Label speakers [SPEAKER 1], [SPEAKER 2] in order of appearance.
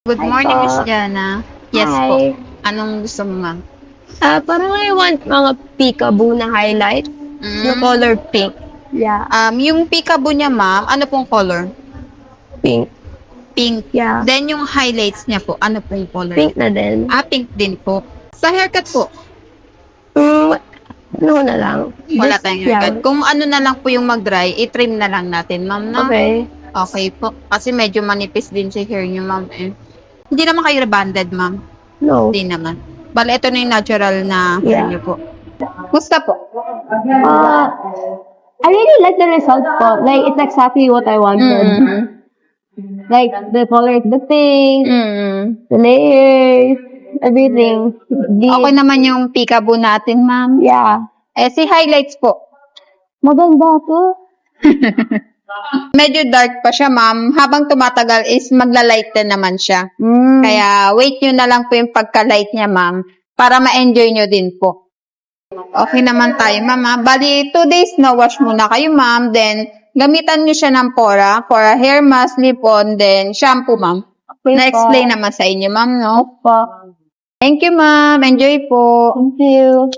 [SPEAKER 1] Good
[SPEAKER 2] Hi
[SPEAKER 1] morning,
[SPEAKER 2] po.
[SPEAKER 1] Miss Jana. Yes
[SPEAKER 2] Hi.
[SPEAKER 1] po. Anong gusto mo, ma'am?
[SPEAKER 2] Parang I want mga peekaboo na highlight na
[SPEAKER 1] Mm.
[SPEAKER 2] color pink. Yeah,
[SPEAKER 1] Yung peekaboo niya, ma'am, ano pong color?
[SPEAKER 2] pink.
[SPEAKER 1] Pink.
[SPEAKER 2] Yeah,
[SPEAKER 1] Then yung highlights niya po, ano pong color?
[SPEAKER 2] pink na din.
[SPEAKER 1] Pink din po. Sa haircut po,
[SPEAKER 2] Ano na lang?
[SPEAKER 1] wala
[SPEAKER 2] Just,
[SPEAKER 1] tayong haircut. Kung ano na lang po yung mag-dry, i-trim na lang natin, ma'am, no?
[SPEAKER 2] Okay.
[SPEAKER 1] Okay po. Kasi medyo manipis din si hair niyo, ma'am. Eh. Hindi naman kayo rebonded, ma'am.
[SPEAKER 2] No.
[SPEAKER 1] Hindi naman. Bale, ito na yung natural na hair
[SPEAKER 2] Yeah.
[SPEAKER 1] niyo po. Gusto po?
[SPEAKER 2] I really like the result po. Like, it's exactly what I wanted. Like, the color of the pink, the layers, everything.
[SPEAKER 1] Okay naman yung peekaboo natin, ma'am.
[SPEAKER 2] Yeah.
[SPEAKER 1] Si highlights po.
[SPEAKER 2] Maganda to.
[SPEAKER 1] Medyo dark pa siya, ma'am. Habang tumatagal is magla-light na naman siya. Kaya wait nyo na lang po yung pagka-light niya, ma'am. Para ma-enjoy nyo din po. Okay naman tayo, ma'am. Bali, 2 days na wash muna kayo, ma'am. Then, gamitan nyo siya ng for a hair mask, lip-on, then shampoo, ma'am.
[SPEAKER 2] Okay
[SPEAKER 1] Na-explain naman sa inyo, ma'am, no?
[SPEAKER 2] po.
[SPEAKER 1] Thank you, ma'am. Enjoy po.
[SPEAKER 2] Thank you.